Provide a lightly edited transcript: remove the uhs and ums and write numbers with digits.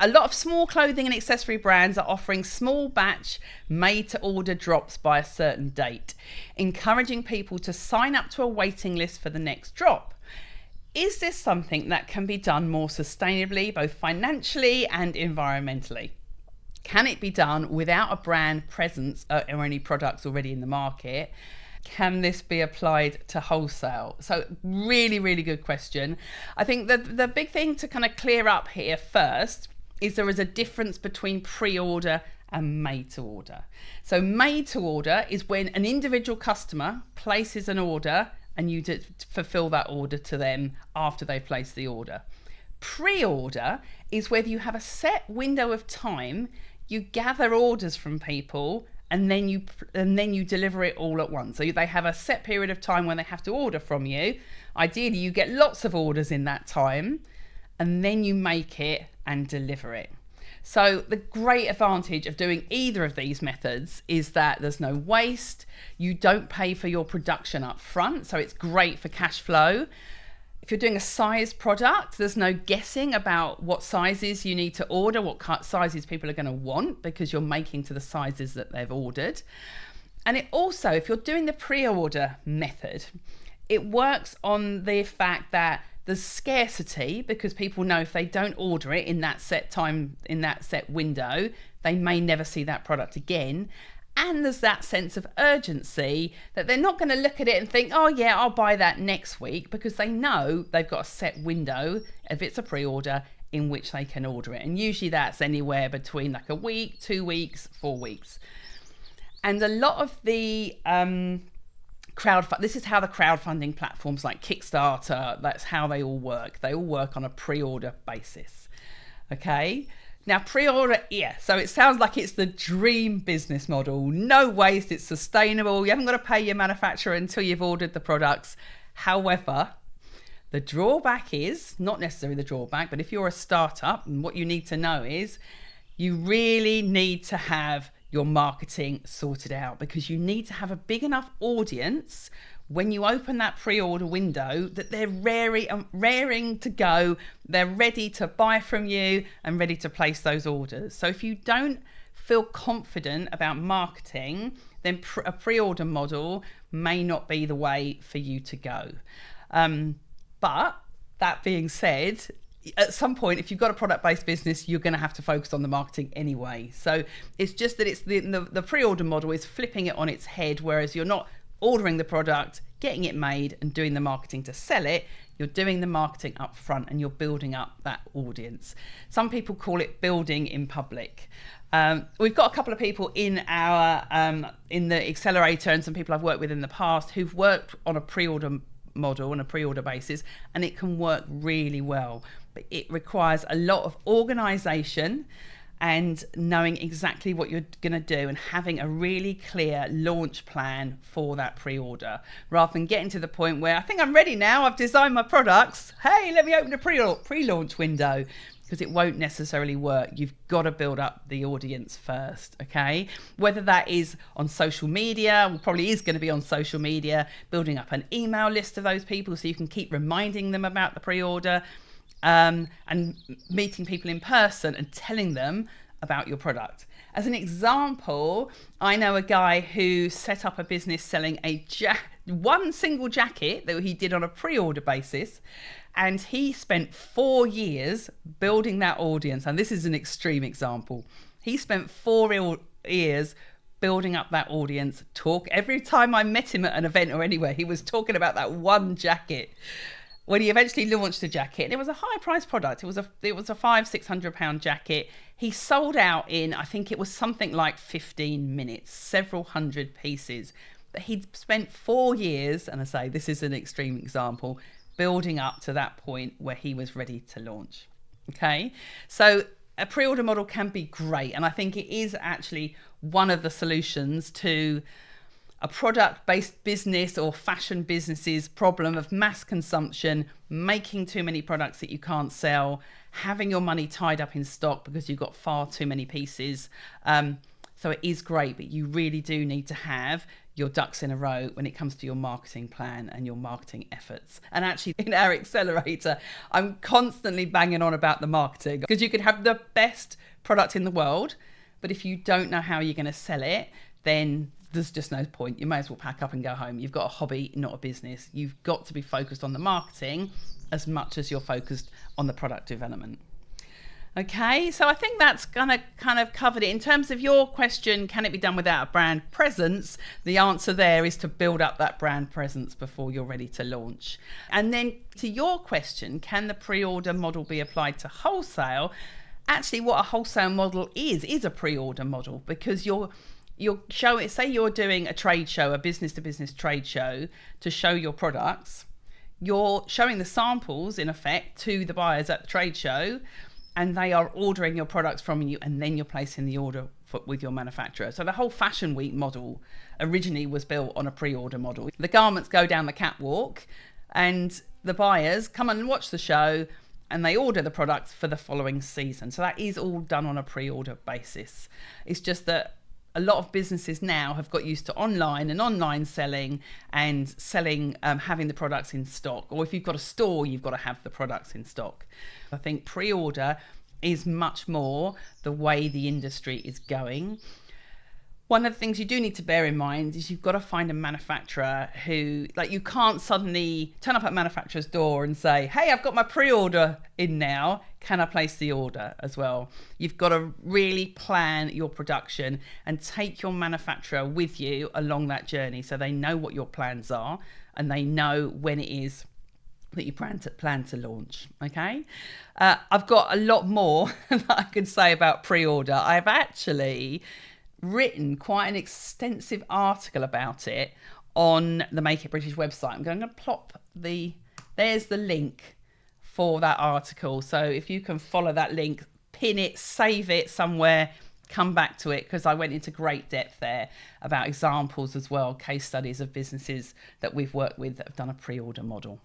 A lot of small clothing and accessory brands are offering small batch made to order drops by a certain date, encouraging people to sign up to a waiting list for the next drop. Is this something that can be done more sustainably, both financially and environmentally? Can it be done without a brand presence or any products already in the market? Can this be applied to wholesale? So really, really good question. I think the big thing to kind of clear up here first is there is a difference between pre-order and made to order. So made to order is when an individual customer places an order and you fulfill that order to them after they've placed the order. Pre-order is whether you have a set window of time, you gather orders from people and then you deliver it all at once. So they have a set period of time when they have to order from you. Ideally, you get lots of orders in that time and then you make it and deliver it. So the great advantage of doing either of these methods is that there's no waste. You don't pay for your production up front, so it's great for cash flow. If you're doing a size product, there's no guessing about what sizes you need to order, what sizes people are going to want, because you're making to the sizes that they've ordered. And it also, if you're doing the pre-order method, it works on the fact that there's scarcity, because people know if they don't order it in that set time, in that set window, they may never see that product again. And there's that sense of urgency that they're not going to look at it and think, oh yeah, I'll buy that next week, because they know they've got a set window, if it's a pre-order, in which they can order it. And usually that's anywhere between like a week, 2 weeks, 4 weeks. And a lot of the this is how the crowdfunding platforms like Kickstarter, that's how they all work. They all work on a pre-order basis. Okay. Now, pre-order, yeah, so it sounds like it's the dream business model. No waste, it's sustainable. You haven't got to pay your manufacturer until you've ordered the products. However, the drawback is, not necessarily the drawback, but if you're a startup, and what you need to know is you really need to have your marketing sorted out, because you need to have a big enough audience when you open that pre-order window that they're raring to go, they're ready to buy from you and ready to place those orders. So if you don't feel confident about marketing, then a pre-order model may not be the way for you to go. But that being said, at some point, if you've got a product-based business, you're going to have to focus on the marketing anyway. So it's just that it's the pre-order model is flipping it on its head, whereas you're not ordering the product, getting it made and doing the marketing to sell it. You're doing the marketing up front and you're building up that audience. Some people call it building in public. We've got a couple of people in our in the accelerator, and some people I've worked with in the past who've worked on a pre-order model on a pre-order basis, and it can work really well. But it requires a lot of organization and knowing exactly what you're going to do and having a really clear launch plan for that pre-order, rather than getting to the point where I think I'm ready now, I've designed my products, hey, let me open a pre-launch window, because it won't necessarily work. You've got to build up the audience first, okay? Whether that is on social media, well, probably is going to be on social media, building up an email list of those people so you can keep reminding them about the pre-order, and meeting people in person and telling them about your product. As an example, I know a guy who set up a business selling one single jacket that he did on a pre-order basis, and he spent 4 years building that audience. And this is an extreme example. He spent 4 years building up that audience. Every time I met him at an event or anywhere, he was talking about that one jacket. When he eventually launched the jacket, and it was a high price product. It was a £500-600 jacket. He sold out in, I think it was something like 15 minutes, several hundred pieces. But he'd spent 4 years, and I say this is an extreme example, building up to that point where he was ready to launch. Okay, so a pre-order model can be great, and I think it is actually one of the solutions to a product-based business or fashion business's problem of mass consumption, making too many products that you can't sell, having your money tied up in stock because you've got far too many pieces. So it is great, but you really do need to have your ducks in a row when it comes to your marketing plan and your marketing efforts. And actually in our accelerator, I'm constantly banging on about the marketing, because you could have the best product in the world, but if you don't know how you're going to sell it, then there's just no point. You may as well pack up and go home. You've got a hobby, not a business. You've got to be focused on the marketing as much as you're focused on the product development. Okay, so I think that's gonna kind of covered it. In terms of your question, can it be done without a brand presence? The answer there is to build up that brand presence before you're ready to launch. And then to your question, can the pre-order model be applied to wholesale? Actually, what a wholesale model is a pre-order model, because you're showing, say you're doing a trade show, a business to business trade show to show your products. You're showing the samples in effect to the buyers at the trade show, and they are ordering your products from you, and then you're placing the order with your manufacturer. So the whole Fashion Week model originally was built on a pre-order model. The garments go down the catwalk and the buyers come and watch the show and they order the products for the following season. So that is all done on a pre-order basis. It's just that a lot of businesses now have got used to online selling and selling, having the products in stock. Or if you've got a store, you've got to have the products in stock. I think pre-order is much more the way the industry is going. One of the things you do need to bear in mind is you've got to find a manufacturer who, like, you can't suddenly turn up at a manufacturer's door and say, hey, I've got my pre-order in now, can I place the order as well? You've got to really plan your production and take your manufacturer with you along that journey, so they know what your plans are and they know when it is that you plan to launch. Okay, I've got a lot more that I could say about pre-order. I've actually written quite an extensive article about it on the Make It British website. I'm going to plop there's the link for that article. So if you can follow that link, pin it, save it somewhere, come back to it, because I went into great depth there about examples as well, case studies of businesses that we've worked with that have done a pre-order model.